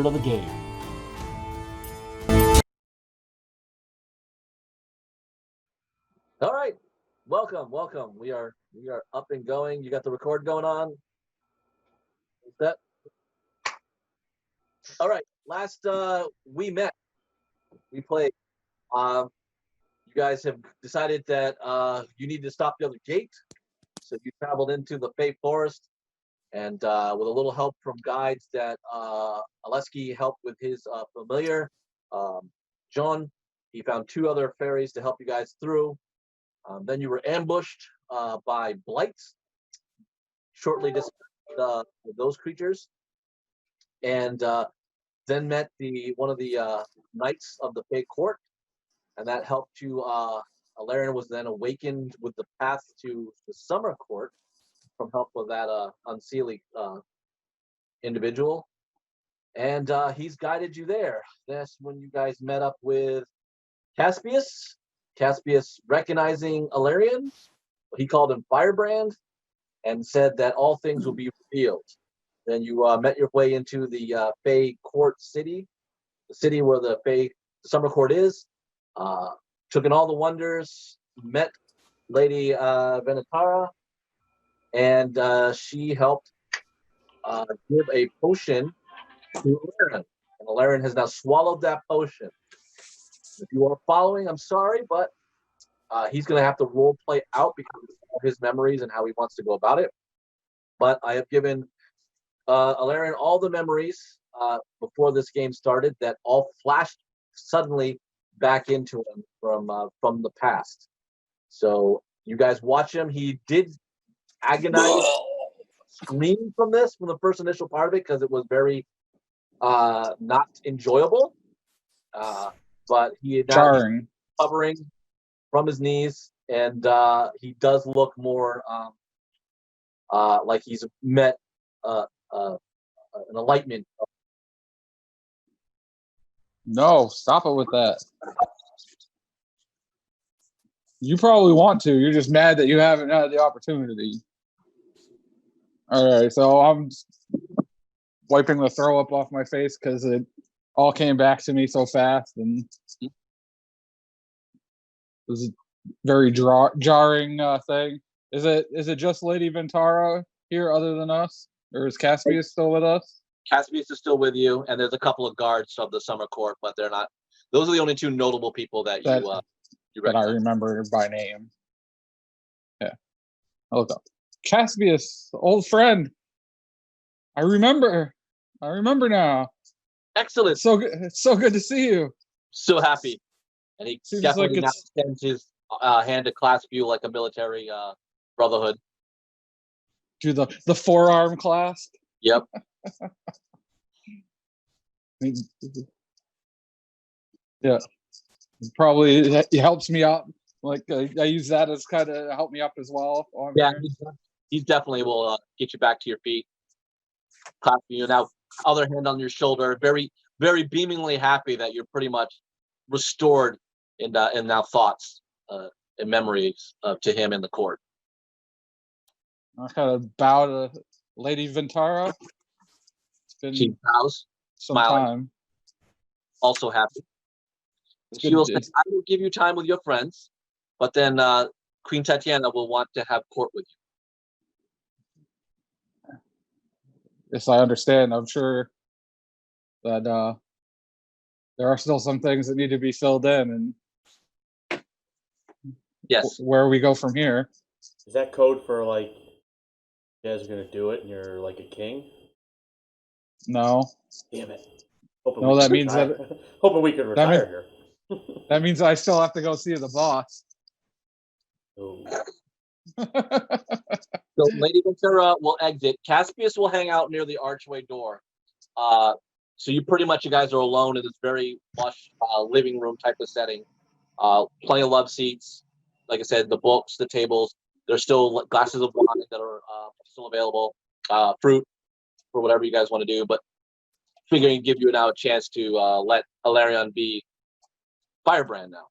of the game. All right, welcome. We are up and going. You got the record going on. Is that all right? Last we met, we played. You guys have decided that you need to stop the other gate, so you traveled into the Fey Forest, and with a little help from guides that Aleski helped with his familiar, John. He found 2 other fairies to help you guys through. Then you were ambushed by blights. Shortly dispatched with those creatures, and then met one of the knights of the Fey Court, and that helped you. Aleron was then awakened with the path to the Summer Court from help with that unseelie individual, and he's guided you there. That's when you guys met up with Caspius. Caspius, recognizing Alarion, he called him Firebrand, and said that all things will be revealed. Then you met your way into the Fey Court city, the city where the Summer Court is. Took in all the wonders, met Lady Venatara, and she helped give a potion to Aleron. And Aleron has now swallowed that potion. If you are following, I'm sorry, but he's going to have to role play out because of his memories and how he wants to go about it. But I have given Aleron all the memories before this game started that all flashed suddenly back into him from the past. So you guys watch him. He did agonize, scream from the first initial part of it because it was very not enjoyable. But he had now recovering from his knees, and he does look more like he's met an enlightenment. No, stop it with that. You probably want to. You're just mad that you haven't had the opportunity. All right, so I'm wiping the throw up off my face because it all came back to me so fast, and it was a very jarring thing. Is it just Lady Ventara here other than us? Or is Caspius still with us? Caspius is still with you, and there's a couple of guards of the Summer Court, but they're not. Those are the only 2 notable people that you that I remember by name. Yeah. I'll look up. Caspius, old friend. I remember now. Excellent. It's so good to see you. So happy. And he Seems definitely like now extends his hand to clasp you like a military brotherhood. Do the forearm clasp. Yep. Yeah. Probably it helps me out. Like I use that as kind of help me up as well. Yeah, he definitely will get you back to your feet. Clapping you now, other hand on your shoulder, very, very beamingly happy that you're pretty much restored in now thoughts and memories to him in the court. I kind of bow to Lady Ventara. It's been she bows, some smiling, time. Also happy. And she will say, I will give you time with your friends, but then Queen Tatiana will want to have court with you. Yes, I understand. I'm sure that there are still some things that need to be filled in, and yes, where we go from here. Is that code for like you guys are gonna do it and you're like a king? No. Damn it. No, that means that hoping we could retire here. That means I still have to go see the boss. Oh. So Lady Ventura will exit. Caspius will hang out near the archway door. So you guys are alone in this very lush living room type of setting. Plenty of love seats. Like I said, the books, the tables. There's still glasses of wine that are still available. Fruit for whatever you guys want to do. But figuring give you now a chance to let Aleron be Firebrand now.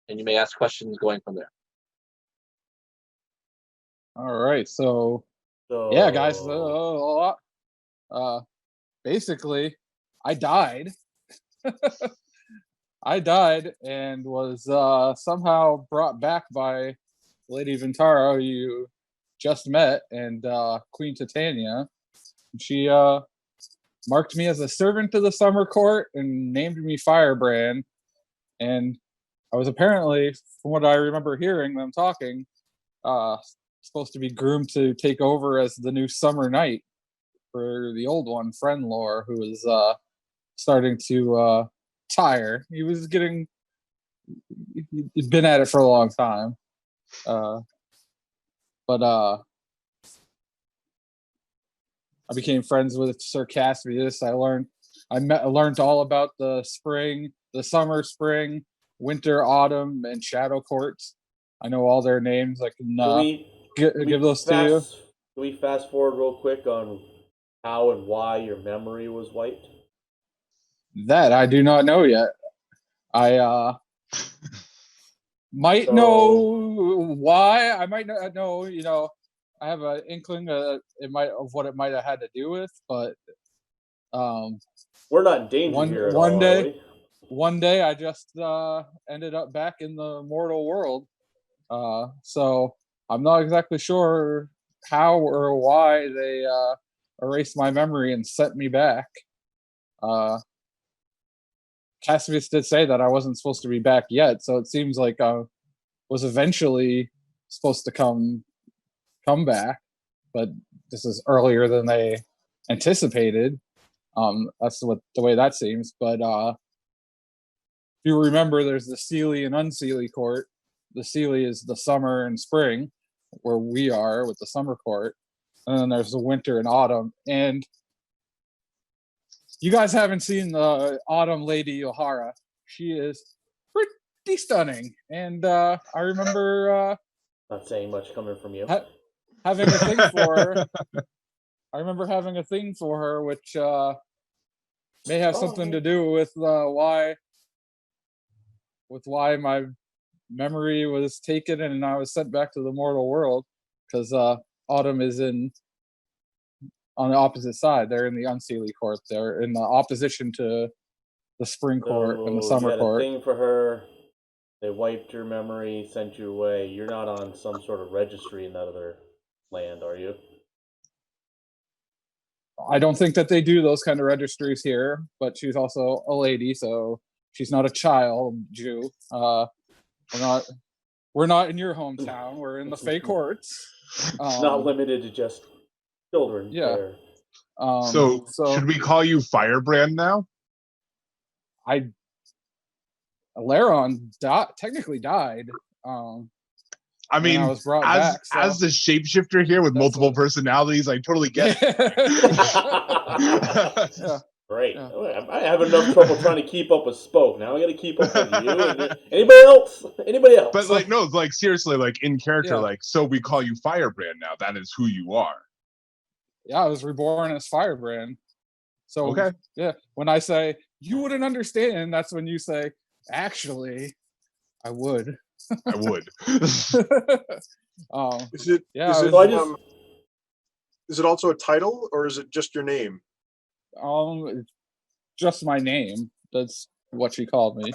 And you may ask questions going from there. All right, so yeah, guys. Basically, I died. I died and was somehow brought back by Lady Ventara, who you just met, and Queen Titania. She marked me as a servant to the summer court and named me Firebrand. And I was apparently, from what I remember hearing them talking, supposed to be groomed to take over as the new Summer Knight for the old one, Friendlore, who was starting to tire. He'd been at it for a long time. But I became friends with Sir Caspius. I learned all about the spring, the summer, spring, winter, autumn, and shadow courts. I know all their names. I can give those to you. Can we fast forward real quick on how and why your memory was wiped? That I do not know yet. I might know why. I might not know. I have an inkling of what it might have had to do with, but we're not in danger here at all, are we? One day I just ended up back in the mortal world. So I'm not exactly sure how or why they erased my memory and sent me back. Cassius did say that I wasn't supposed to be back yet, so it seems like I was eventually supposed to come back, but this is earlier than they anticipated. That's the way that seems. But if you remember, there's the Seelie and Unseelie court. The Seelie is the summer and spring, where we are with the summer court, and then there's the winter and autumn. And you guys haven't seen the autumn Lady O'Hara. She is pretty stunning, and I remember not saying much coming from you. Having a thing for her. I remember having a thing for her, which may have something to do with why my memory was taken and I was sent back to the mortal world, because Autumn is on the opposite side. They're in the Unseelie court. They're in the opposition to the spring court and the summer court. You had a thing for her. They wiped your memory, sent you away. You're not on some sort of registry in that other land, are you? I don't think that they do those kind of registries here, but she's also a lady, so she's not a child Jew. We're not in your hometown. We're in the Fey courts. Not limited to just children. Yeah. So should we call you Firebrand now? Aleron technically died. I mean, I was brought back, as the shapeshifter here with multiple personalities, I totally get it. Yeah. Great. Yeah. I have enough trouble trying to keep up with Spoke. Now I got to keep up with you. And anybody else? But seriously, in character, so we call you Firebrand now. That is who you are. Yeah, I was reborn as Firebrand. So okay. Yeah, when I say you wouldn't understand, that's when you say, actually, I would. I would. Is it also a title, or is it just your name? Just my name. That's what she called me.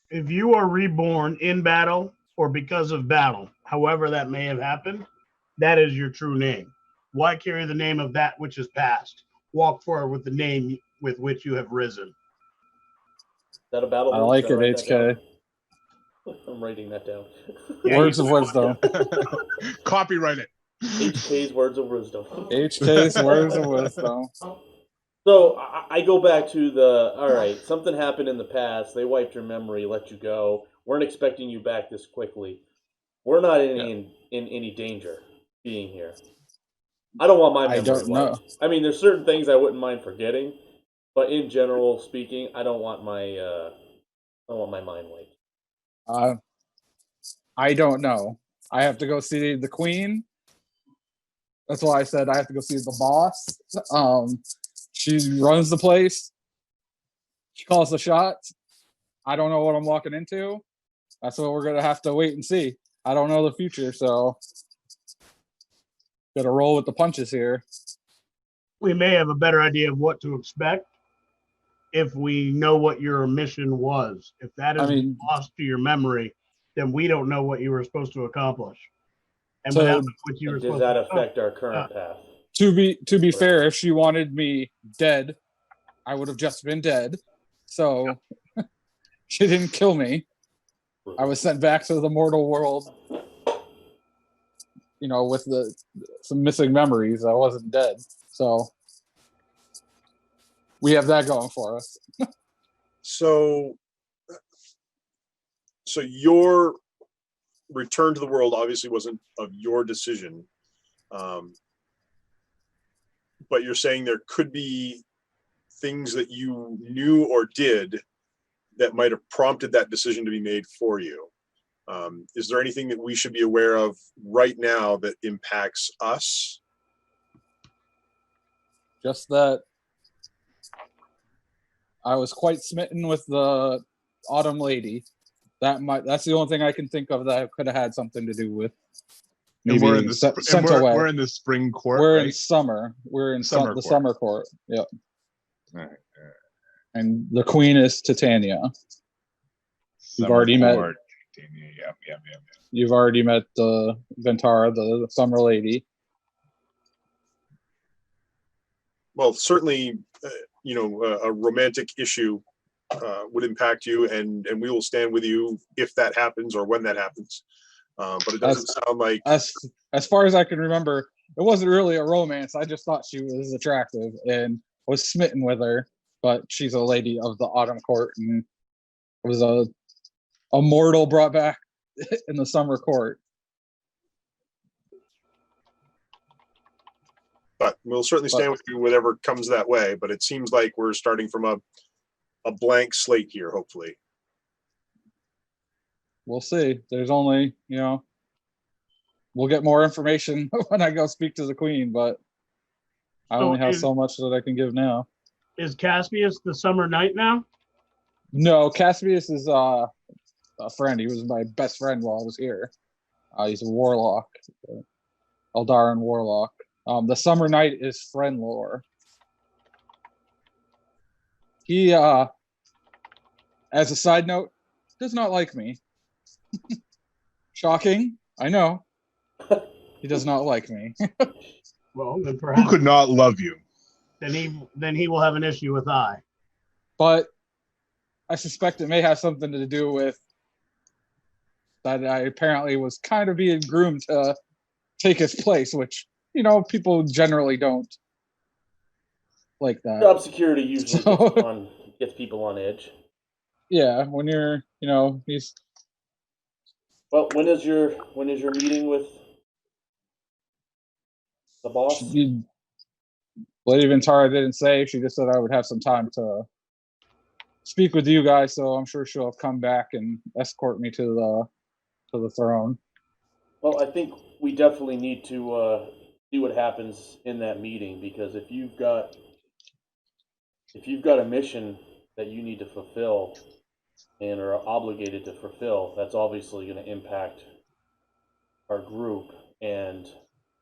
If you are reborn in battle or because of battle, however that may have happened, that is your true name. Why carry the name of that which is past? Walk forward with the name with which you have risen. Is that a battle? I like it, HK. I'm writing that down. Words of wisdom. Copyright it. HK's words of wisdom. HK's words of wisdom. So I go back to all right, something happened in the past. They wiped your memory, let you go. Weren't expecting you back this quickly. We're not in any danger being here. I don't want my memory wiped. I mean, there's certain things I wouldn't mind forgetting, but in general speaking, I don't want my mind wiped. I don't know. I have to go see the queen. That's why I said I have to go see the boss. She runs the place. She calls the shots. I don't know what I'm walking into. That's what we're gonna have to wait and see. I don't know the future, so gotta roll with the punches here. we may have a better idea of what to expect if we know what your mission was. If that is lost to your memory, then we don't know what you were supposed to accomplish. And So, without what you were Does supposed that to affect our current path? to be fair, if she wanted me dead, I would have just been dead. So she didn't kill me. I was sent back to the mortal world, with some missing memories. I wasn't dead. So we have that going for us. So your return to the world obviously wasn't of your decision. But you're saying there could be things that you knew or did that might have prompted that decision to be made for you. Is there anything that we should be aware of right now that impacts us? Just that I was quite smitten with the Autumn Lady. That's the only thing I can think of that could have had something to do with. And we're in the we're in the spring court. We're right? in summer. We're in the summer court. Yep. All right. And the queen is Titania. You've already met. Yep. You've already met the Ventara, the summer lady. Well, certainly, a romantic issue would impact you, and we will stand with you if that happens or when that happens. But it doesn't sound like, as far as I can remember, it wasn't really a romance. I just thought she was attractive and was smitten with her. But she's a lady of the Autumn Court, and was a mortal brought back in the summer court. but we'll certainly stand with you whatever comes that way. But it seems like we're starting from a blank slate here, hopefully. We'll see. There's only, we'll get more information when I go speak to the queen, but I only have so much that I can give now. Is Caspius the summer knight now? No, Caspius is a friend. He was my best friend while I was here. He's a warlock, Eldaran warlock. The summer knight is Friendlore. He, as a side note, does not like me. Shocking, I know. He does not like me. Well, then perhaps who could not love you? Then he will have an issue with I. But I suspect it may have something to do with that I apparently was kind of being groomed to take his place, which, people generally don't like that. Job security usually gets people on edge. Yeah, when you're, he's. Well, when is your meeting with the boss? Lady Ventara didn't say. She just said I would have some time to speak with you guys, so I'm sure she'll come back and escort me to the throne. Well, I think we definitely need to see what happens in that meeting, because if you've got a mission that you need to fulfill and are obligated to fulfill, that's obviously going to impact our group and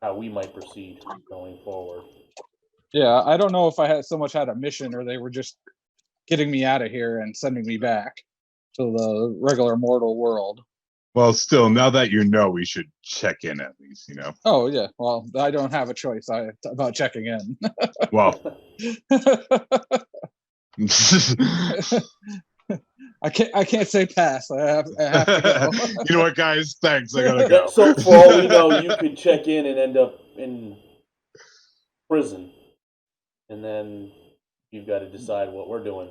how we might proceed going forward. Yeah, I don't know if I had a mission or they were just getting me out of here and sending me back to the regular mortal world. Well, still, now that we should check in at least, Oh, yeah. Well, I don't have a choice about checking in. Well. I can't say pass. I have to go. You know what, guys? Thanks. I gotta go. So for all we know, you could check in and end up in prison, and then you've got to decide what we're doing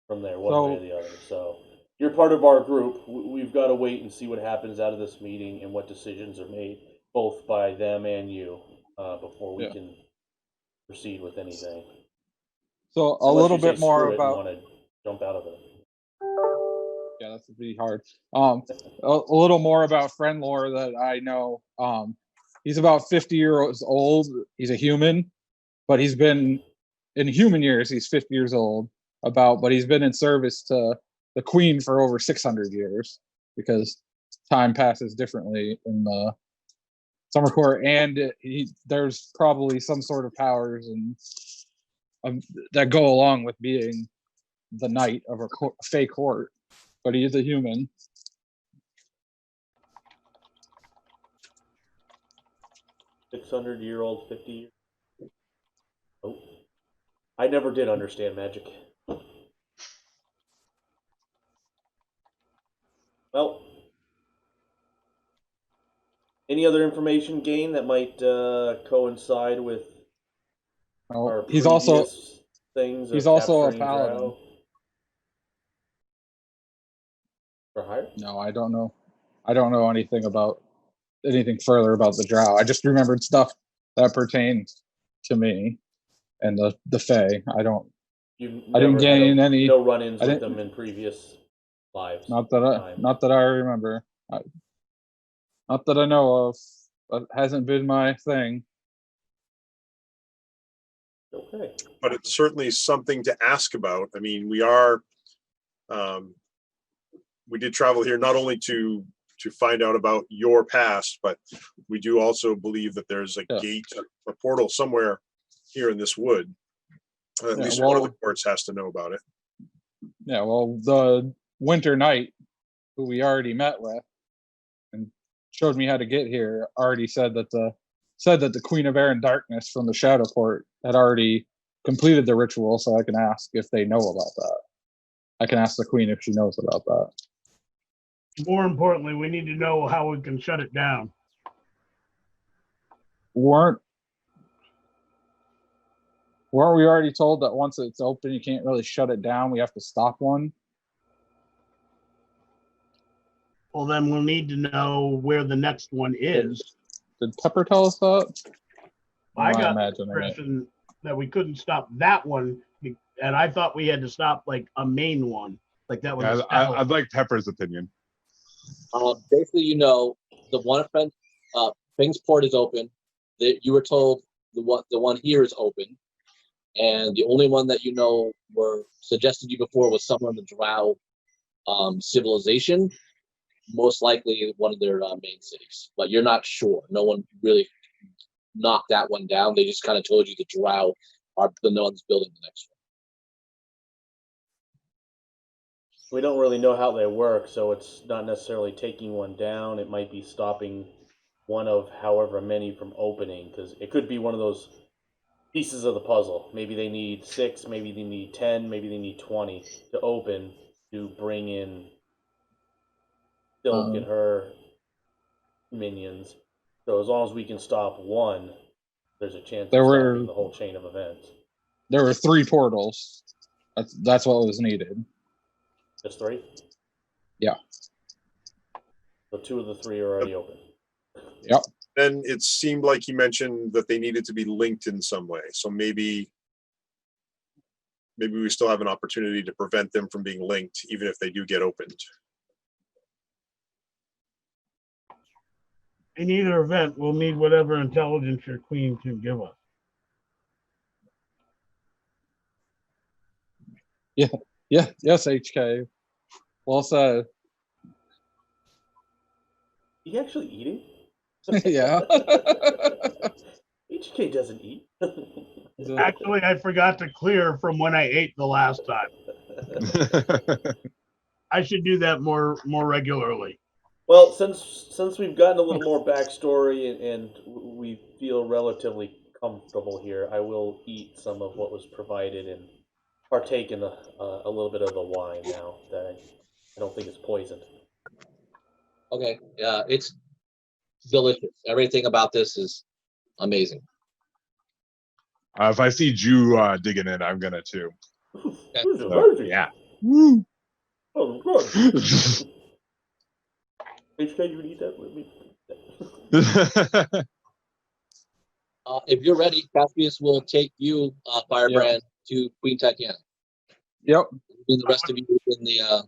from there, one way or the other. So you're part of our group. We've got to wait and see what happens out of this meeting and what decisions are made, both by them and you, before we can proceed with anything. So a little bit more about. Want to jump out of it. Yeah, that would be hard. A little more about Friendlore that I know. He's about 50 years old. He's a human, but he's been in human years. He's 50 years old. But he's been in service to the Queen for over 600 years, because time passes differently in the summer court, and there's probably some sort of powers and that go along with being the knight of a fey court, but he is a human. $600-year-old, 50 years. Oh, I never did understand magic. Well, any other information gained that might coincide with our He's also things? He's of also a capturing paladin. Drow? For hire? No, I don't know. I don't know anything further about the Drow. I just remembered stuff that pertains to me and the Fae. I didn't gain any. No run-ins with them in previous lives. Not that I remember. Not that I know of. That hasn't been my thing. Okay. But it's certainly something to ask about. I mean, we did travel here not only to find out about your past, but we do also believe that there's a gate, a portal somewhere here in this wood. At least one of the courts has to know about it. Yeah, well, the Winter Knight, who we already met with and showed me how to get here, already said that the Queen of Air and Darkness from the Shadow Court had already completed the ritual, so I can ask if they know about that. I can ask the Queen if she knows about that. More importantly, we need to know how we can shut it down. Weren't we already told that once it's open, you can't really shut it down? We have to stop one. Well, then we'll need to know where the next one is. Did Pepper tell us that? I got the impression that we couldn't stop that one, and I thought we had to stop like a main one, like that was. Yeah, I'd like Pepper's opinion. Basically, the one friend, Bing's port is open. You were told the one here is open, and the only one that were suggested you before was somewhere in the Drow civilization, most likely one of their main cities. But you're not sure. No one really knocked that one down. They just kind of told you the Drow are the ones building the next one. We don't really know how they work, so it's not necessarily taking one down. It might be stopping one of however many from opening, because it could be one of those pieces of the puzzle. Maybe they need 6, maybe they need 10, maybe they need 20 to open to bring in Silk and her minions. So as long as we can stop one, there's a chance of stopping the whole chain of events. There were 3 portals. That's what was needed. Just 3? Yeah. So 2 of the 3 are already open. Yep. Then it seemed like he mentioned that they needed to be linked in some way. So maybe we still have an opportunity to prevent them from being linked, even if they do get opened. In either event, we'll need whatever intelligence your queen can give us. Yeah. Yes, HK. Well said. You actually eating? Yeah. HK doesn't eat. Actually, I forgot to clear from when I ate the last time. I should do that more regularly. Well, since we've gotten a little more backstory and we feel relatively comfortable here, I will eat some of what was provided and partake in a little bit of the wine now that I don't think it's poisoned. Okay, yeah, it's delicious. Everything about this is amazing. If I see Jew digging in, I'm gonna too. So, yeah. Oh, good. HK, you would eat that with me? If you're ready, Caspius will take you, Firebrand, to Queen Tatiana. Yep. And the rest of you in the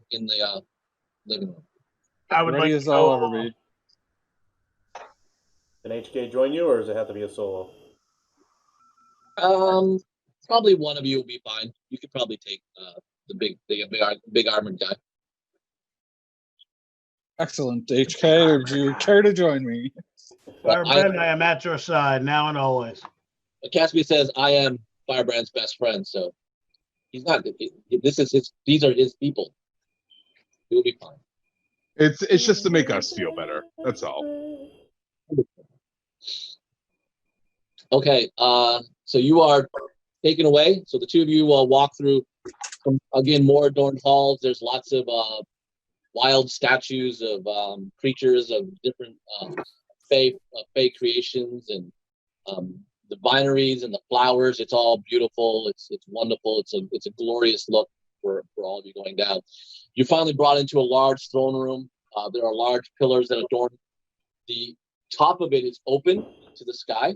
living room. I would Ready like as to I'll go. ever be. Can HK join you, or does it have to be a solo? Probably one of you will be fine. You could probably take the big armored guy. Excellent. HK, would you care to join me? Firebrand, I am at your side now and always. Caspian says, I am Firebrand's best friend, so he's not. These are his people. He will be fine. It's just to make us feel better. That's all. Okay, so you are taken away. So the two of you walk through, again, more adorned halls. There's lots of wild statues of creatures of different fey creations, and the vineries and the flowers. It's all beautiful. It's wonderful. It's a glorious look for all of you going down. You're finally brought into a large throne room. There are large pillars that adorn. The top of it is open to the sky,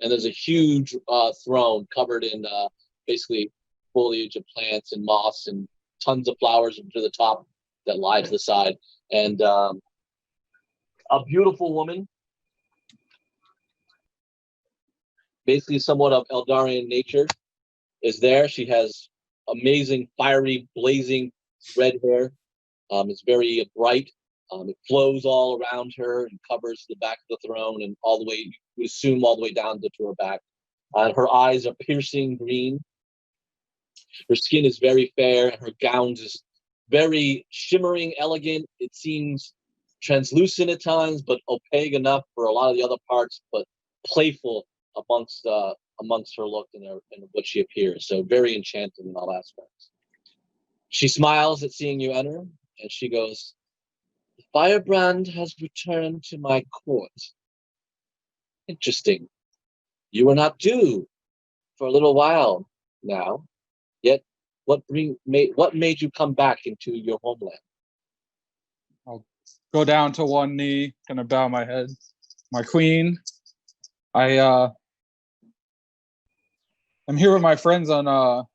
and there's a huge throne covered in basically foliage of plants and moss and tons of flowers to the top that lie to the side. And a beautiful woman, basically somewhat of Eldarian nature, is there. She has amazing, fiery, blazing red hair. It's very bright. It flows all around her and covers the back of the throne and all the way, you would assume, all the way down to her back. Her eyes are piercing green. Her skin is very fair, and her gown is very shimmering, elegant. It seems translucent at times, but opaque enough for a lot of the other parts, but playful amongst her look and what she appears. So very enchanting in all aspects. She smiles at seeing you enter, and she goes, "The firebrand has returned to my court. Interesting. You were not due for a little while now. Yet, what made you come back into your homeland?" I'll go down to one knee, gonna bow my head. My queen, I'm here with my friends on a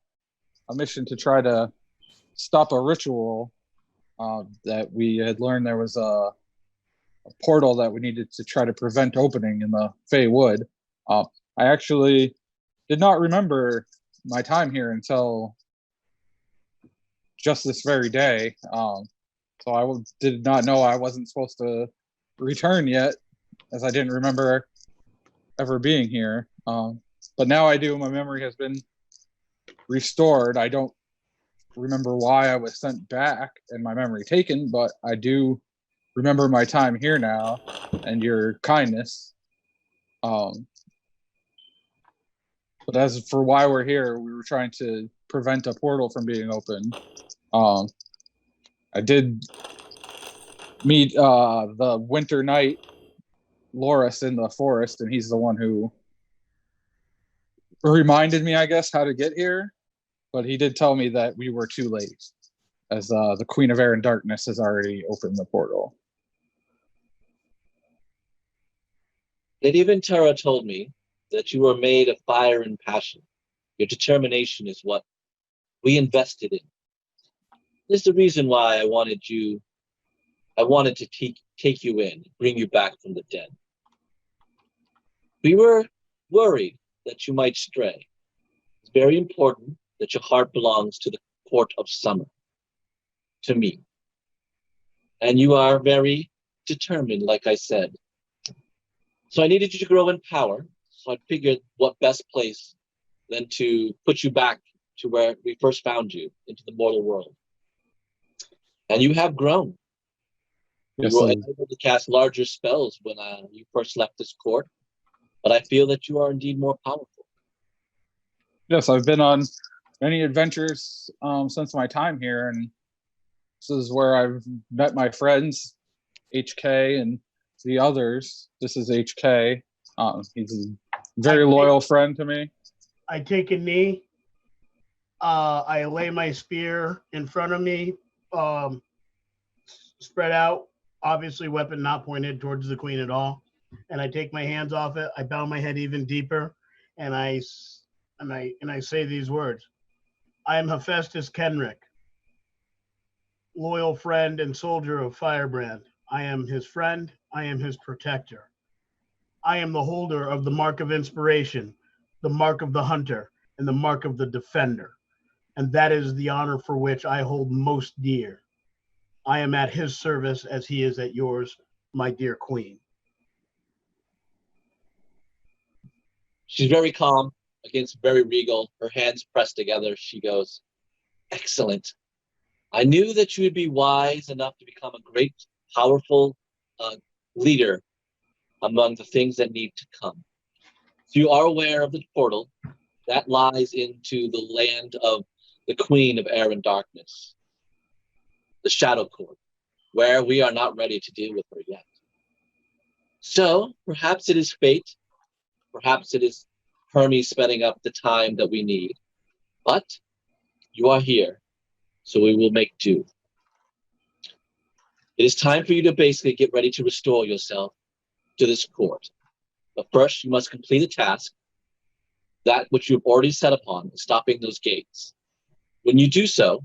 mission to try to stop a ritual that we had learned there was a portal that we needed to try to prevent opening in the Fey Wood. I actually did not remember my time here until just this very day. So I did not know I wasn't supposed to return yet, as I didn't remember ever being here. But now I do. My memory has been restored. I don't remember why I was sent back and my memory taken, but I do remember my time here now and your kindness. But as for why we're here, we were trying to prevent a portal from being open. I did meet the Winter Knight Loris in the forest, and he's the one who reminded me, I guess, how to get here. But he did tell me that we were too late, as the Queen of Air and Darkness has already opened the portal. Lady Ventura told me that you were made of fire and passion. Your determination is what we invested in. This is the reason why I wanted to take you in, bring you back from the dead. We were worried that you might stray. It's very important that your heart belongs to the court of summer, to me. And you are very determined, like I said. So I needed you to grow in power. So I figured what best place than to put you back to where we first found you, into the mortal world. And you have grown. Yes, you were able to cast larger spells when you first left this court, but I feel that you are indeed more powerful. Yes, I've been on many adventures since my time here, and this is where I've met my friends, HK and the others. This is HK. He's a very loyal friend to me. I take a knee. I lay my spear in front of me, spread out, obviously weapon not pointed towards the queen at all. And I take my hands off it. I bow my head even deeper, and I say these words: I am Hephaestus Kenrick, loyal friend and soldier of Firebrand. I am his friend. I am his protector. I am the holder of the mark of inspiration, the mark of the hunter, and the mark of the defender. And that is the honor for which I hold most dear. I am at his service as he is at yours, my dear queen. She's very calm, against very regal, her hands pressed together. She goes, "Excellent. I knew that you would be wise enough to become a great, powerful leader among the things that need to come. So you are aware of the portal that lies into the land of the Queen of Air and Darkness, the Shadow Court, where we are not ready to deal with her yet. So perhaps it is fate, perhaps it is Hermes spending up the time that we need, but you are here, so we will make do. It is time for you to basically get ready to restore yourself to this court. But first, you must complete a task, that which you've already set upon, stopping those gates. When you do so,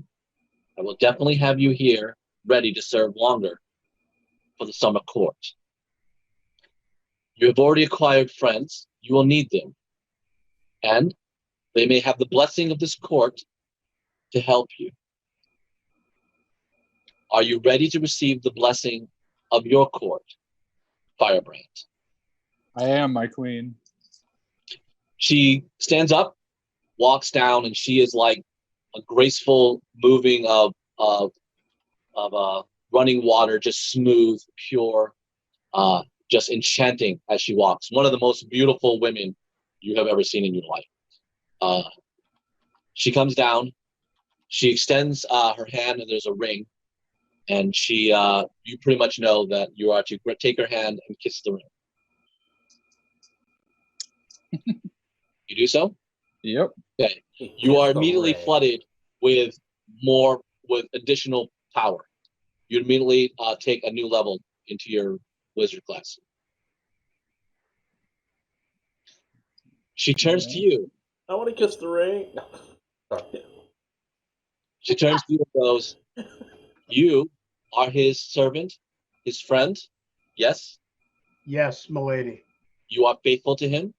I will definitely have you here ready to serve longer for the summer court. You have already acquired friends. You will need them. And they may have the blessing of this court to help you. Are you ready to receive the blessing of your court, Firebrand?" I am, my queen. She stands up, walks down, and she is like a graceful moving of running water, just smooth, pure, just enchanting as she walks. One of the most beautiful women you have ever seen in your life. She comes down, she extends her hand, and there's a ring, and she, you pretty much know that you are to take her hand and kiss the ring. You do so? Yep. Okay. You are immediately flooded with additional power. You immediately take a new level into your wizard class. She turns to you. I want to kiss the ring. She turns to you and goes, "You are his servant, his friend, yes? Yes, milady. You are faithful to him?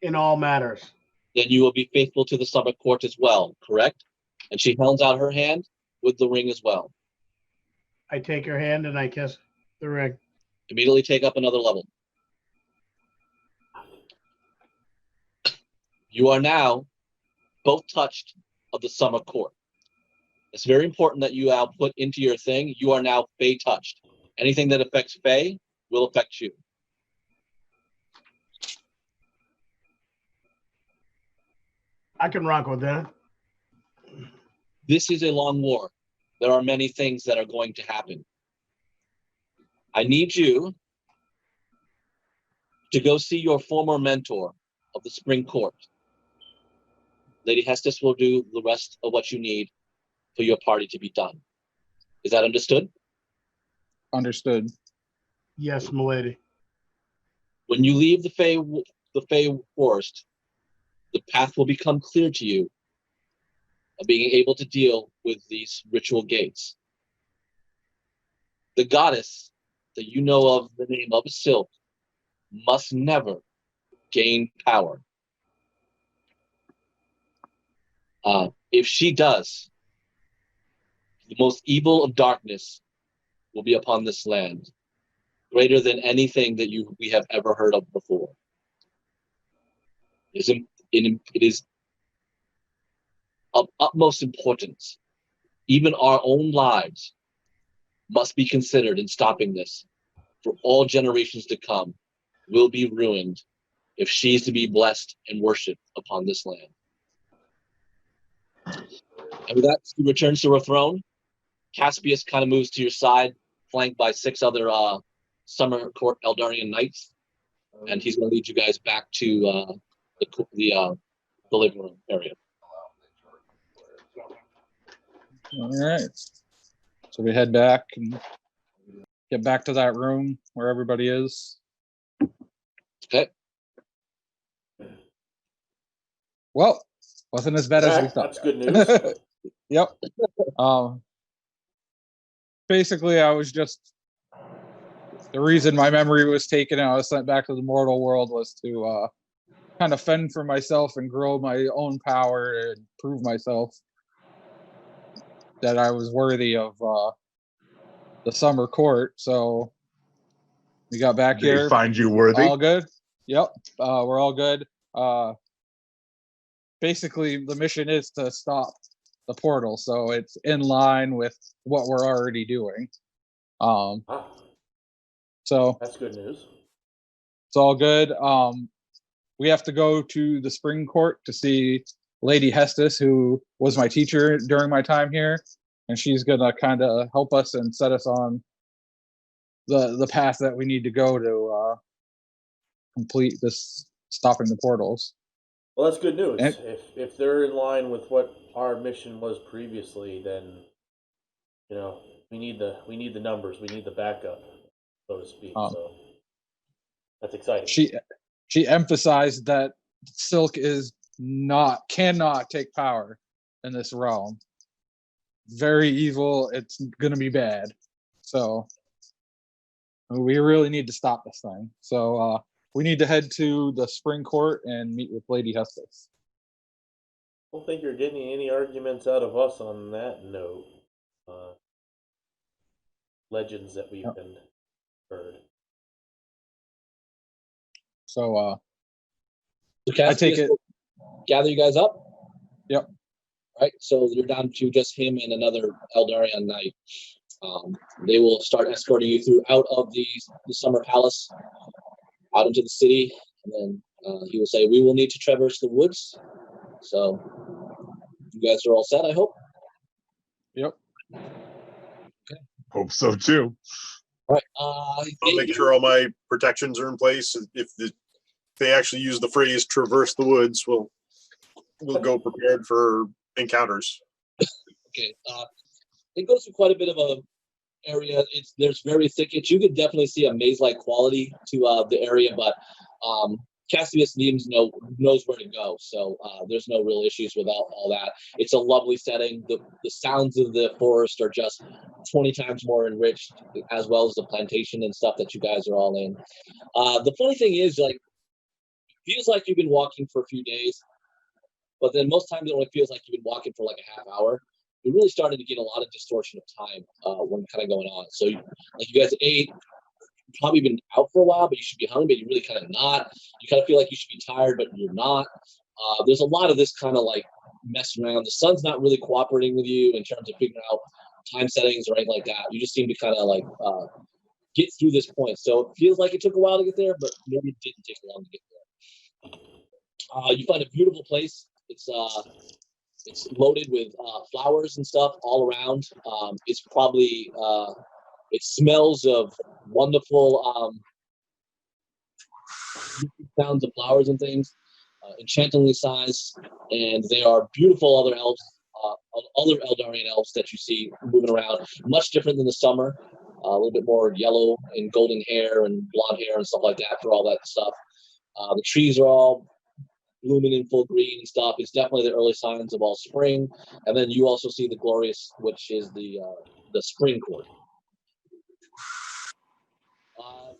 In all matters. Then you will be faithful to the summer court as well, correct?" And she holds out her hand with the ring as well. I take her hand and I kiss the ring. Immediately take up another level. You are now both touched of the summer court. It's very important that you now put into your thing, you are now Fae touched. Anything that affects Fae will affect you. I can rock with that. This is a long war. There are many things that are going to happen. I need you to go see your former mentor of the Spring Court. Lady Hestus will do the rest of what you need for your party to be done. Is that understood? Understood. Yes, milady. When you leave the Fey Forest, the path will become clear to you of being able to deal with these ritual gates. The goddess that you know of the name of Sylph must never gain power. If she does, the most evil of darkness will be upon this land, greater than anything that we have ever heard of before. It is of utmost importance. Even our own lives must be considered in stopping this, for all generations to come will be ruined if she is to be blessed and worshipped upon this land. And with that, she returns to her throne. Caspius kind of moves to your side, flanked by 6 other Summer Court Eldarian knights, and he's going to lead you guys back to the living room area. All right. So we head back and get back to that room where everybody is. Okay. Well, wasn't as bad as we thought. That's good news. Yep. Basically, I was just the reason my memory was taken and I was sent back to the mortal world was to kind of fend for myself and grow my own power and prove myself that I was worthy of the summer court. So we got back They here. find you worthy. All good. Yep. We're all good. basically the mission is to stop the portal, so it's in line with what we're already doing. So that's good news. It's all good. We have to go to the spring court to see Lady Hestus, who was my teacher during my time here, and she's gonna kind of help us and set us on the path that we need to go to complete this stopping the portals. Well, that's good news. And, if they're in line with what our mission was previously, then we need the numbers, we need the backup, so to speak. So that's exciting. She emphasized that Silk cannot take power in this realm. Very evil. It's gonna be bad. So we really need to stop this thing. So we need to head to the spring court and meet with Lady Hestus. I don't think you're getting any arguments out of us on that note. Legends that we've been heard. So I take it. Gather you guys up. Yep. Right. So you're down to just him and another Eldarian knight. They will start escorting you through out of the summer palace, out into the city, and then he will say, "We will need to traverse the woods." So you guys are all set, I hope. Yep. Okay. Hope so too. All right. I'll make sure all my protections are in place. If they actually use the phrase "traverse the woods," we'll go prepared for encounters. Okay. It goes through quite a bit of a area. There's very thickets. You could definitely see a maze-like quality to the area, but Cassius knows where to go, so there's no real issues with all that. It's a lovely setting. The sounds of the forest are just 20 times more enriched, as well as the plantation and stuff that you guys are all in. The funny thing is, like, it feels like you've been walking for a few days, but then most times it only feels like you've been walking for like a half hour. You're really starting to get a lot of distortion of time when kind of going on. So, like, you guys ate, probably been out for a while, but you should be hungry, but you're really kind of not. You kind of feel like you should be tired, but you're not. There's a lot of this kind of like messing around. The sun's not really cooperating with you in terms of figuring out time settings or anything like that. You just seem to kind of like get through this point. So it feels like it took a while to get there, but maybe it didn't take long to get there. You find a beautiful place. It's loaded with flowers and stuff all around. It's probably it smells of wonderful sounds of flowers and things, enchantingly sized, and they are beautiful other elves, other Eldarian elves that you see moving around. Much different than the summer, a little bit more yellow and golden hair and blonde hair and stuff like that for all that stuff. The trees are all blooming in full green and stuff. It's definitely the early signs of all spring. And then you also see the glorious, which is the spring court.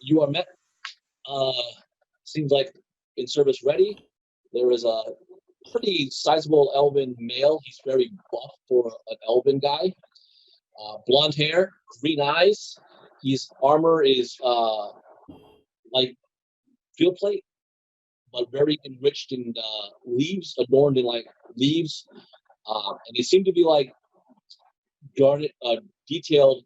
You are met. Seems like in service ready. There is a pretty sizable elven male. He's very buff for an elven guy. Blonde hair, green eyes. His armor is like field plate, but very enriched in leaves, adorned in like leaves. And they seem to be like detailed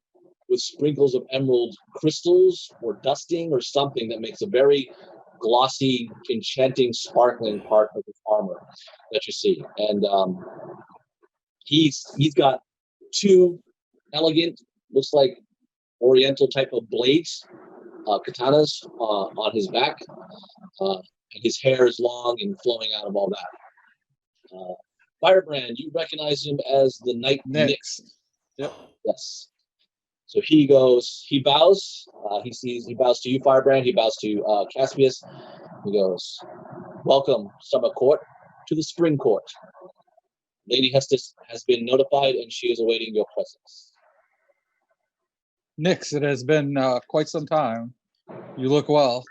with sprinkles of emerald crystals or dusting or something that makes a very glossy, enchanting, sparkling part of his armor that you see. And he's got two elegant, looks like oriental type of blades, katanas on his back. And his hair is long and flowing out of all that. Firebrand, you recognize him as the Knight Nyx. Yep. Yes. So he bows. He bows to you, Firebrand. He bows to Caspius. He goes, "Welcome, Summer Court, to the Spring Court. Lady Hestus has been notified, and she is awaiting your presence." Nyx, it has been quite some time. You look well.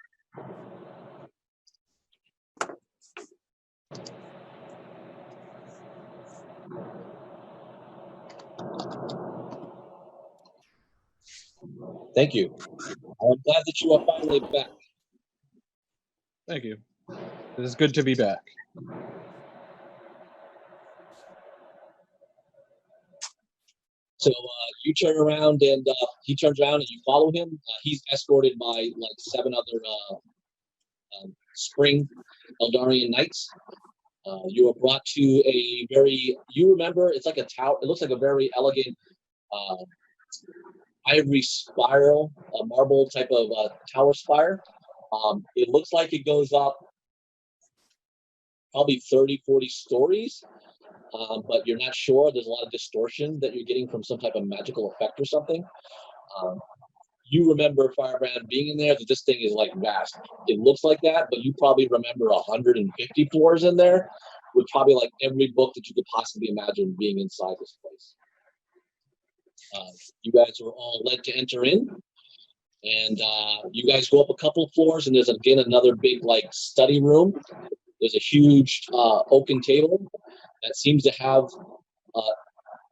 Thank you. I'm glad that you are finally back. Thank you. It is good to be back. So you turn around and he turns around and you follow him. He's escorted by like 7 other spring Eldarian knights. You are brought to a you remember, it's like a tower. It looks like a very elegant ivory spiral, a marble type of tower spire. It looks like it goes up probably 30, 40 stories. But you're not sure. There's a lot of distortion that you're getting from some type of magical effect or something. You remember, Firebrand, being in there, that this thing is like vast. It looks like that, but you probably remember 150 floors in there with probably like every book that you could possibly imagine being inside this place. You guys are all led to enter in, and you guys go up a couple of floors, and there's again another big like study room. There's a huge oaken table that seems to have,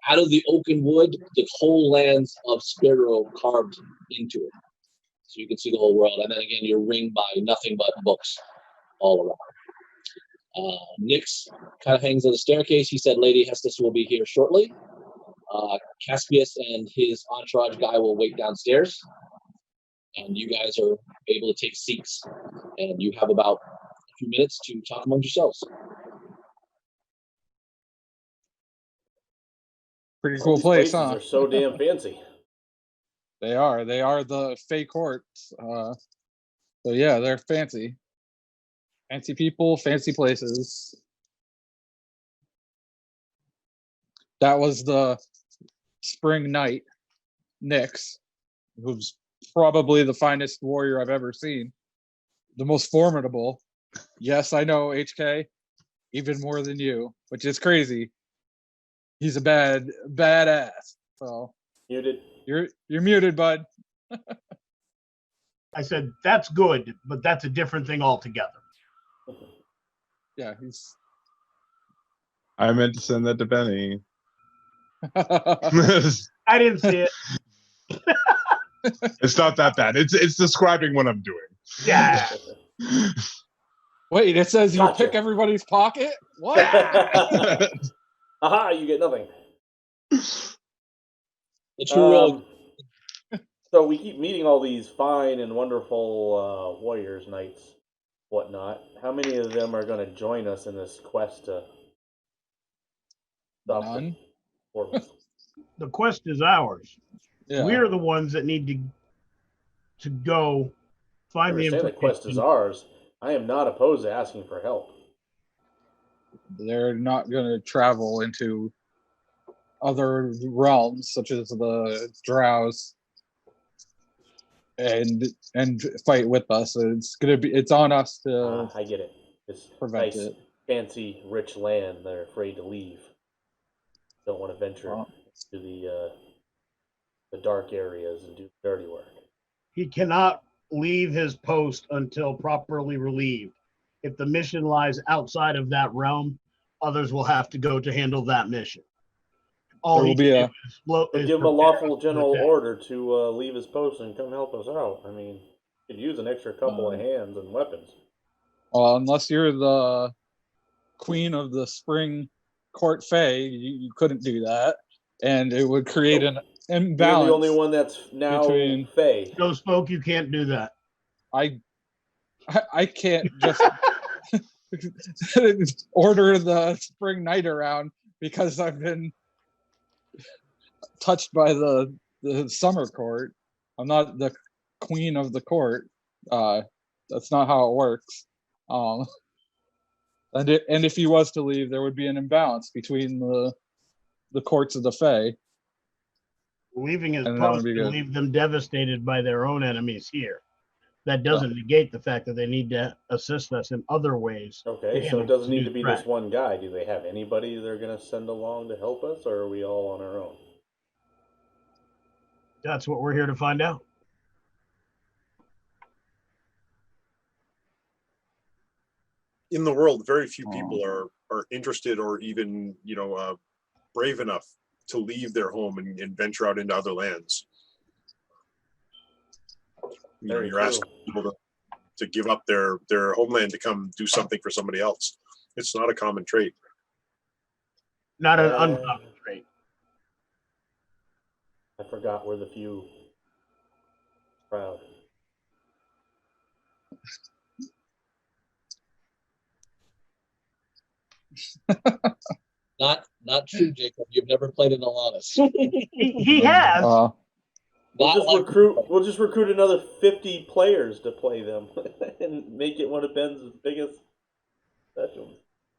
out of the oaken wood, the whole lands of Sparrow carved into it. So you can see the whole world. And then again, you're ringed by nothing but books all around. Nyx kind of hangs on the staircase. He said Lady Hestus will be here shortly. Caspius and his entourage guy will wait downstairs. And you guys are able to take seats. And you have about a few minutes to talk among yourselves. Pretty All cool these place, places huh? are so damn fancy. They are the Fey courts. So yeah, they're fancy. Fancy people, fancy places. That was the spring knight, Nyx, who's probably the finest warrior I've ever seen. The most formidable. Yes, I know, HK. Even more than you, which is crazy. He's a badass. So Muted. you're muted, bud. I said, that's good, but that's a different thing altogether. Yeah, he's I meant to send that to Benny. I didn't see it. It's not that bad. It's describing what I'm doing. Yeah. Wait, it says you Gotcha. pick everybody's pocket? What? Aha, you get nothing. It's real. So we keep meeting all these fine and wonderful warriors, knights, whatnot. How many of them are going to join us in this quest to stop None. the portals? The quest is ours. Yeah. We're the ones that need to go I find the understand the quest is information. ours. I am not opposed to asking for help. They're not going to travel into other realms such as the Drows and fight with us. It's on us to I get it. It's prevent nice, it. fancy, rich land. They're afraid to leave. Don't want to venture to the dark areas and do dirty work. He cannot leave his post until properly relieved. If the mission lies outside of that realm, others will have to go to handle that mission. All There will he be can a- do is float. But is give him a prepare lawful general to attack. order to leave his post and come help us out. I mean, could use an extra couple of hands and weapons. Unless you're the queen of the spring court Fae, you couldn't do that, and it would create an imbalance. You're the only one that's now between- Fae. Those folk, you can't do that. I can't just order the spring knight around because I've been touched by the summer court. I'm not the queen of the court. That's not how it works. And if he was to leave, there would be an imbalance between the courts of the Fae. Leaving his And that would post be and good. leave them devastated by their own enemies here. That doesn't negate the fact that they need to assist us in other ways. Okay, so it doesn't need to be this one guy. Do they have anybody they're going to send along to help us, or are we all on our own? That's what we're here to find out. In the world, very few people are interested or even brave enough to leave their home and venture out into other lands. Very You're asking people to to give up their homeland to come do something for somebody else. It's not a common trait. Not an uncommon trait. I forgot we're the few proud. Not true, Jacob. You've never played in Alanis. He has. We'll just recruit another 50 players to play them and make it one of Ben's biggest sessions.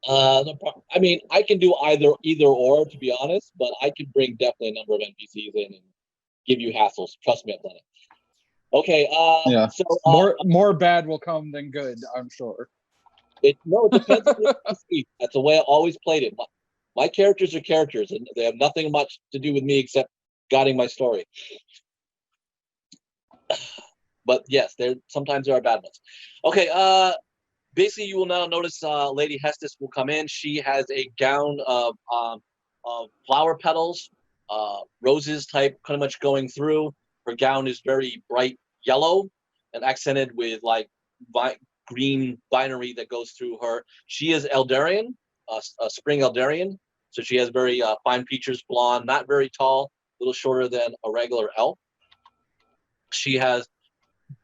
I mean, I can do either or, to be honest, but I can bring definitely a number of NPCs in and give you hassles. Trust me, I've done it. Okay. Yeah. So more bad will come than good, I'm sure. It depends on the NPC. That's the way I always played it. My characters are characters, and they have nothing much to do with me except guiding my story. But yes, sometimes there are bad ones. Okay. Basically, you will now notice Lady Hestus will come in. She has a gown of flower petals, roses type, kind of much going through. Her gown is very bright yellow and accented with like green vinery that goes through her. She is Eldarian, a spring Eldarian. So she has very fine features, blonde, not very tall, a little shorter than a regular elf. She has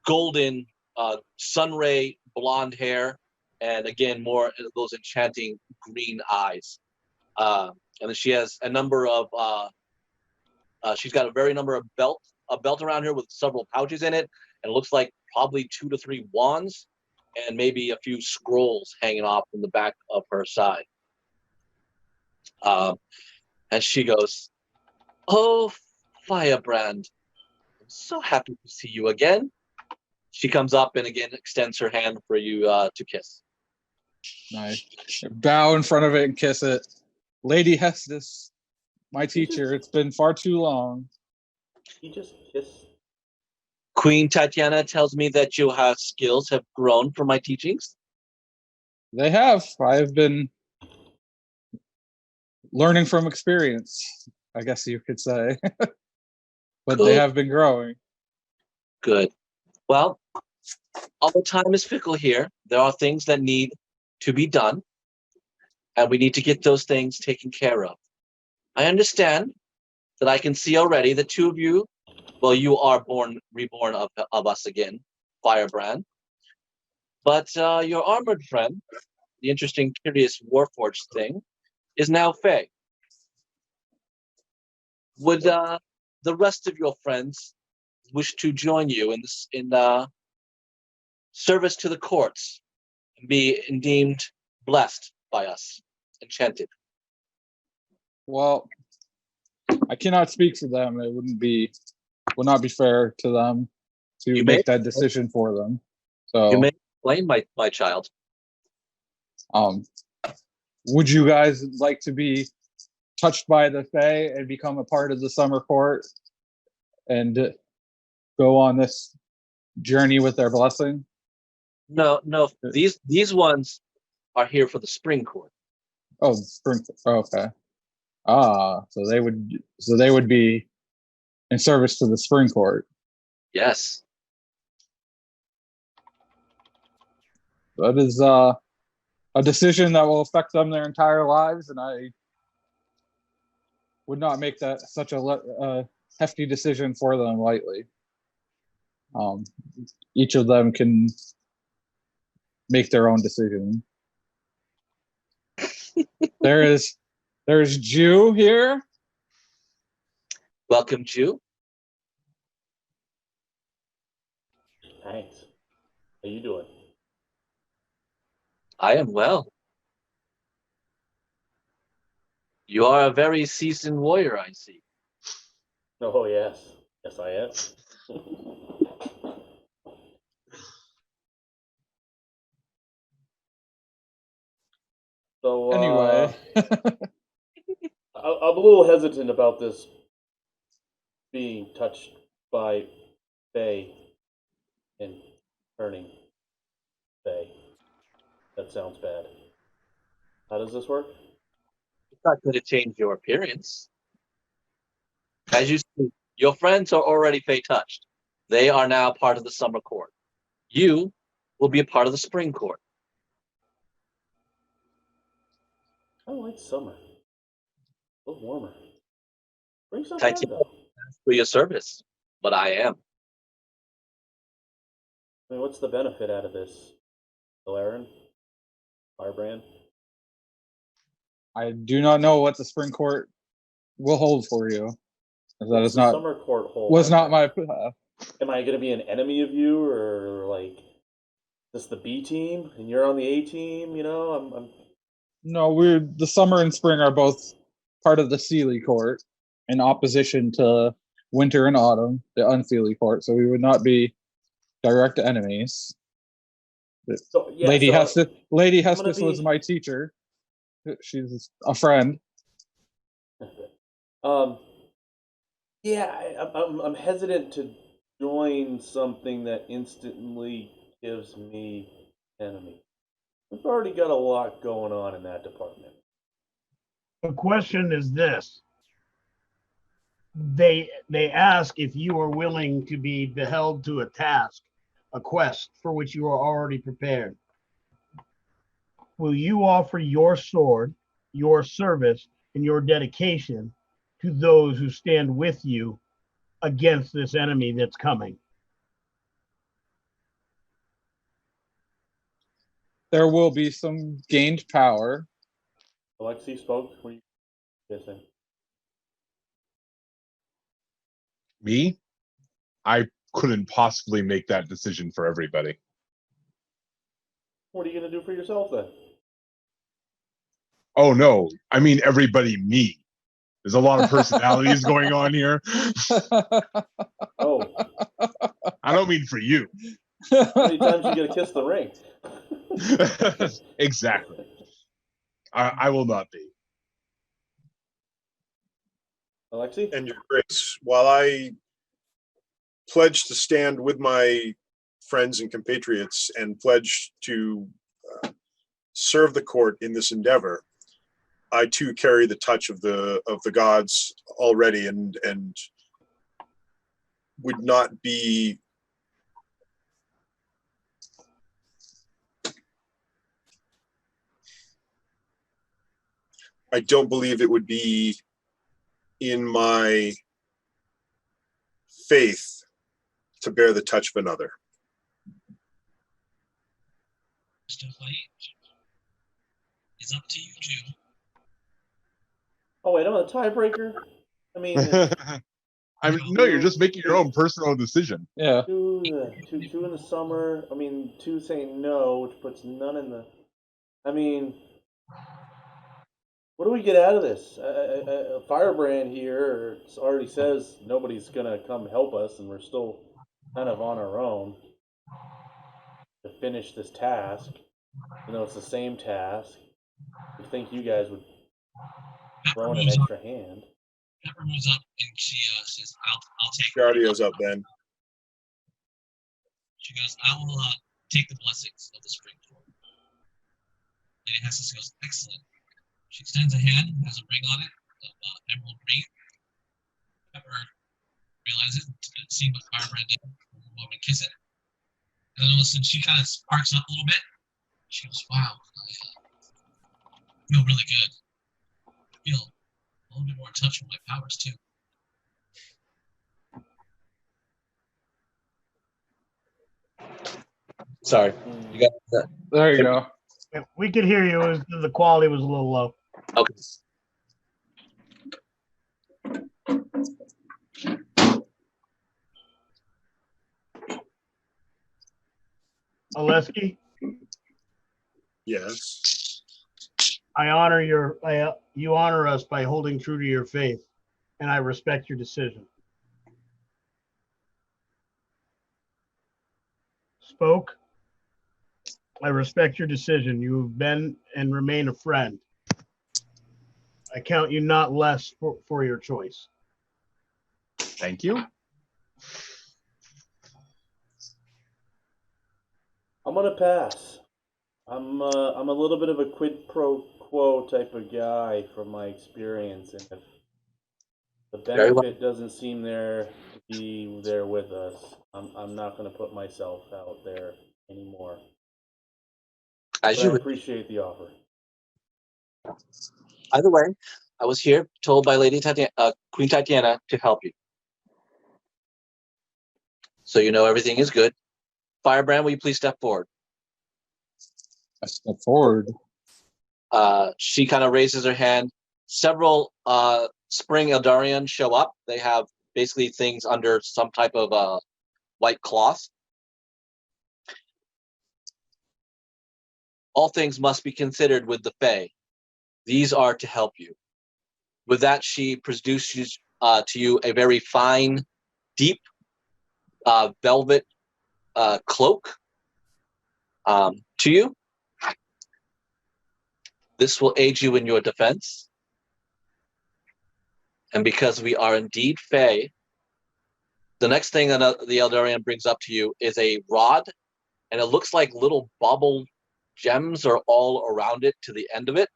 golden sunray blonde hair, and again, more of those enchanting green eyes. And then she has a number of, she's got a belt around her with several pouches in it, and it looks like probably 2 to 3 wands, and maybe a few scrolls hanging off from the back of her side. And she goes, "Oh, Firebrand, I'm so happy to see you again." She comes up and again extends her hand for you to kiss. Nice. Bow in front of it and kiss it. Lady Hestus, my teacher, it's been far too long. He just kissed. Queen Tatiana tells me that your skills have grown from my teachings. They have. I've been learning from experience, I guess you could say. But Good. They have been growing. Good. Well, although time is fickle here, there are things that need to be done, and we need to get those things taken care of. I understand that I can see already the two of you, well, you are reborn of us again, Firebrand. But your armored friend, the interesting, curious Warforged thing, is now Fae. Would the rest of your friends wish to join you in service to the courts and be deemed blessed by us, enchanted? Well, I cannot speak for them. It would not be fair to them to make that decision for them. So you may explain, my child. Would you guys like to be touched by the Fae and become a part of the summer court and go on this journey with their blessing? No. These ones are here for the spring court. Oh, spring. Okay. So they would be in service to the spring court. Yes. That is a decision that will affect them their entire lives, and I would not make that such a hefty decision for them lightly. Each of them can make their own decision. There's Jew here. Welcome, Jew. Thanks. How you doing? I am well. You are a very seasoned warrior, I see. Oh, yes. Yes, I am. So, Anyway. I'm a little hesitant about this being touched by Faye and turning Faye. That sounds bad. How does this work? It's not going to change your appearance. As you see, your friends are already Fae touched. They are now part of the summer court. You will be a part of the spring court. I like summer. A little warmer. Spring's not Thank bad, you though. for your service, but I am. I mean, what's the benefit out of this, Aleron? Firebrand? I do not know what the spring court will hold for you. That What's is the not summer court hold? was not my. Am I going to be an enemy of you, or like this the B team and you're on the A team? You know, I'm No, the summer and spring are both part of the Sealy court in opposition to winter and autumn, the unsealy court. So we would not be direct enemies. so, yeah, Lady so Hestus, Lady I'm gonna Hestus was be- my teacher. She's a friend. Yeah, I'm hesitant to join something that instantly gives me enemy. We've already got a lot going on in that department. The question is this. They ask if you are willing to be beheld to a task, a quest for which you are already prepared. Will you offer your sword, your service, and your dedication to those who stand with you against this enemy that's coming? There will be some gained power. Alexei spoke. What are you guessing? Me? I couldn't possibly make that decision for everybody. What are you going to do for yourself then? Oh no, I mean everybody. Me. There's a lot of personalities going on here. Oh, I don't mean for you. how many times you get to kiss the ring? Exactly. I will not be. Alexei? And your grace, while I pledge to stand with my friends and compatriots and pledge to serve the court in this endeavor, I too carry the touch of the gods already, and would not be I don't believe it would be in my faith to bear the touch of another. Mr. White, it's up to you two. Oh, wait, I'm a tiebreaker? I mean, I mean, no, you're just making your own personal decision. Yeah. two in the summer. I mean, two saying no, which puts none in the. I mean, what do we get out of this? Firebrand here already says nobody's gonna come help us, and we're still kind of on our own to finish this task. You know, it's the same task. I think you guys would throw in an extra hand. Pepper moves up and she says, I'll take Gardio's up then. She goes, I will take the blessings of the spring court. Lady Hessus goes, excellent. She extends a hand, has a ring on it, of emerald green. Pepper realizes it seemed what Firebrand did. Move over and kiss it. And then all of a sudden she kind of sparks up a little bit. She goes, wow, I feel really good. I feel a little bit more in touch with my powers too. Sorry. You got that? There you go. We could hear you. The quality was a little low. Okay. Oleski, Yes. I honor you honor us by holding true to your faith, and I respect your decision. Spoke, I respect your decision. You've been and remain a friend. I count you not less for your choice. Thank you. I'm gonna pass. I'm a little bit of a quid pro quo type of guy from my experience, and if the benefit doesn't seem there to be there with us, I'm not gonna put myself out there anymore. As But you I wish. appreciate the offer. Either way, I was here told by Queen Tatiana to help you. So you know everything is good. Firebrand, will you please step forward? I step forward. She kind of raises her hand. Several Spring Eldarian show up. They have basically things under some type of white cloth. All things must be considered with the Fae. These are to help you. With that, she produces to you a very fine, deep velvet cloak. To you, this will aid you in your defense. And because we are indeed Fae, the next thing that the Eldarian brings up to you is a rod, and it looks like little bubble gems are all around it to the end of it.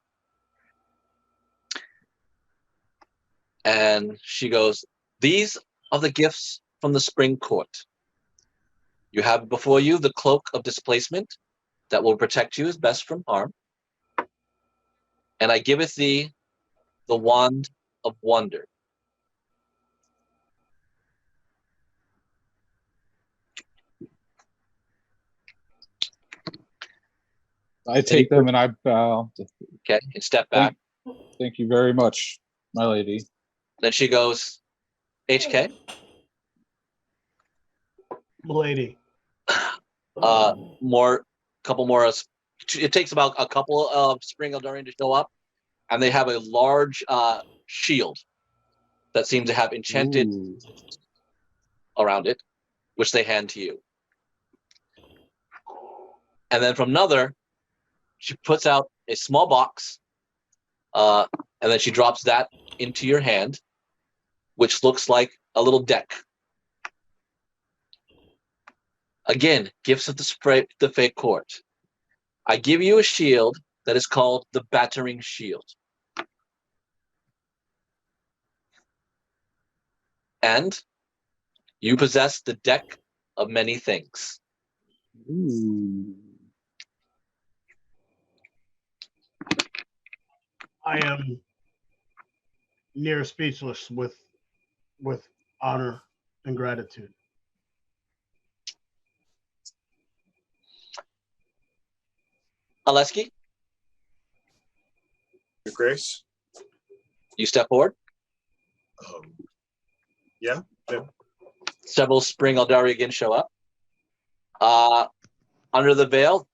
And she goes, these are the gifts from the Spring Court. You have before you the cloak of displacement that will protect you as best from harm. And I giveth thee the wand of wonder. I take them and I bow. Okay, and step back. Thank you very much, my lady. Then she goes, HK, Lady. couple more. It takes about a couple of Spring Eldarian to show up, and they have a large shield that seems to have enchanted Ooh. around it, which they hand to you. And then from another, she puts out a small box, and then she drops that into your hand, which looks like a little deck. Again, gifts of the Fae Court. I give you a shield that is called the Battering Shield. And you possess the deck of many things. Ooh. I am near speechless with honor and gratitude. Aleski, Your Grace. you step forward. Yeah. Several Spring Eldari again show up. Under the veil,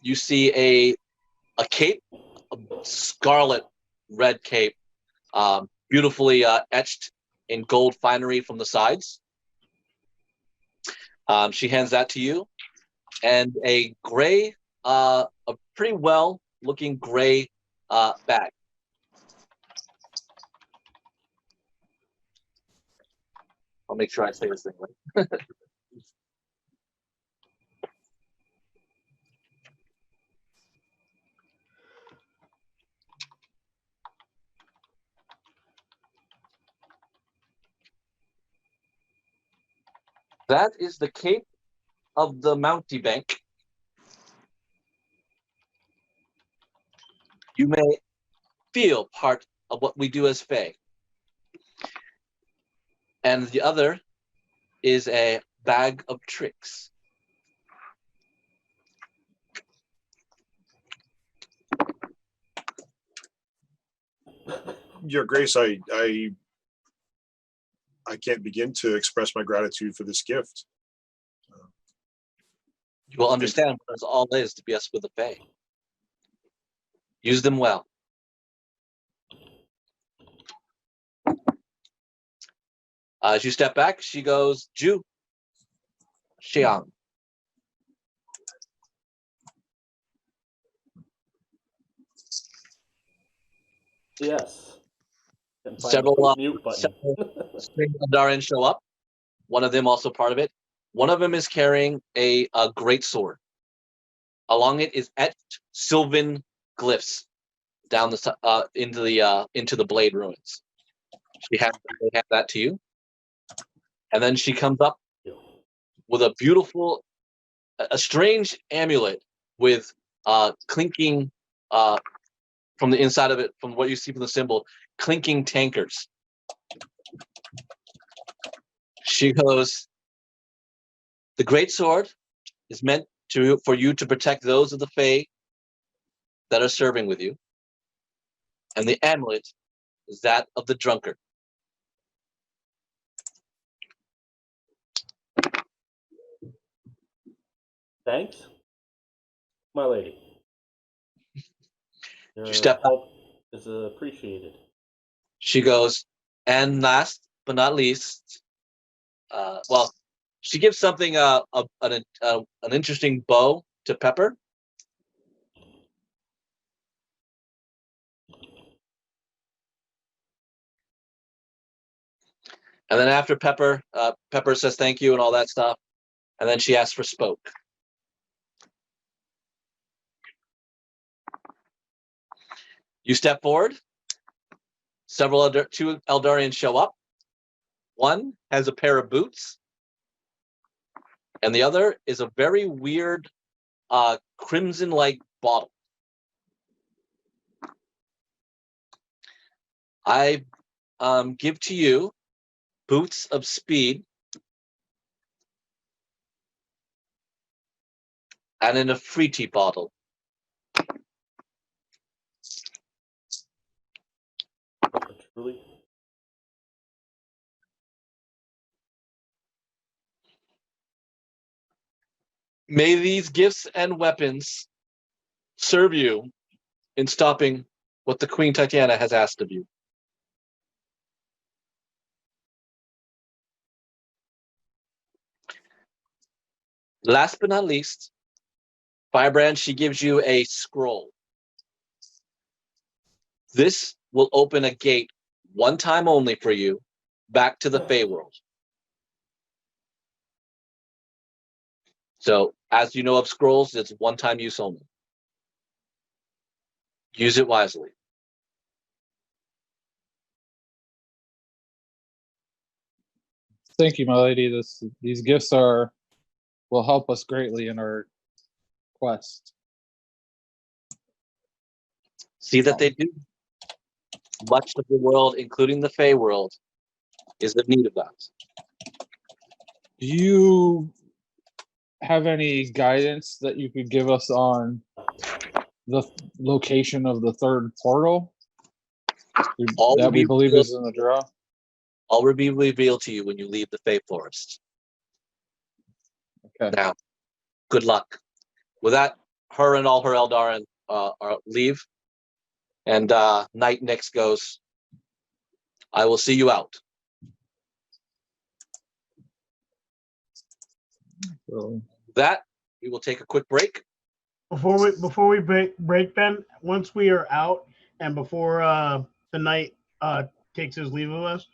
you see a cape, a scarlet red cape, beautifully etched in gold finery from the sides. She hands that to you, and a gray, a pretty well-looking gray bag. I'll make sure I say this thing right. That is the cape of the Mountebank. You may feel part of what we do as Fae. And the other is a bag of tricks. Your Grace, I can't begin to express my gratitude for this gift. You will understand what it all is to be us with the Fae. Use them well. As you step back, she goes, Ju, Xiang. Yes. And find Several the mute button. Spring Eldarian show up. One of them also part of it. One of them is carrying a great sword. Along it is etched sylvan glyphs down the into the blade ruins. They hand that to you, and then she comes up with a beautiful, a strange amulet with clinking from the inside of it, from what you see from the symbol, clinking tankers. She goes, the great sword is meant for you to protect those of the Fae that are serving with you. And the amulet is that of the drunkard. Thanks, my lady. Your step help is appreciated. She goes, and last but not least, well, she gives something an interesting bow to Pepper. And then after Pepper says thank you and all that stuff, and then she asks for Spoke. You step forward. Two Eldarians show up. One has a pair of boots, and the other is a very weird crimson-like bottle. I give to you boots of speed and in a fruity bottle. Truly. May these gifts and weapons serve you in stopping what the Queen Tatiana has asked of you. Last but not least, Firebrand, she gives you a scroll. This will open a gate one time only for you back to the Fey world. So, as you know of scrolls, it's one-time use only. Use it wisely. Thank you, my lady. These gifts will help us greatly in our quest. See that they do. Much of the world, including the Fey world, is in need of that. Do you have any guidance that you could give us on the location of the third portal that we believe is in the draw? All will be revealed to you when you leave the Fey forest. Okay. Now, good luck. With that, her and all her Eldaren leave. And Knight Nyx goes, I will see you out. So, That, we will take a quick break. Before we break, Ben, once we are out and before the knight takes his leave of us,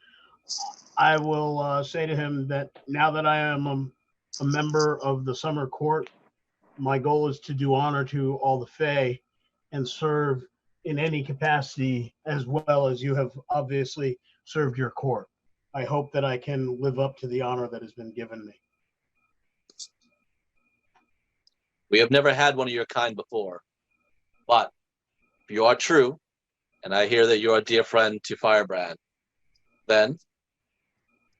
I will say to him that now that I am a member of the Summer Court, my goal is to do honor to all the Fae and serve in any capacity as well as you have obviously served your court. I hope that I can live up to the honor that has been given me. We have never had one of your kind before. But if you are true, and I hear that you're a dear friend to Firebrand, then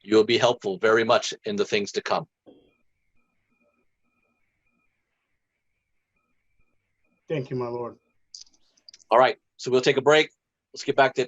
you will be helpful very much in the things to come. Thank you, my lord. All right, so we'll take a break. Let's get back to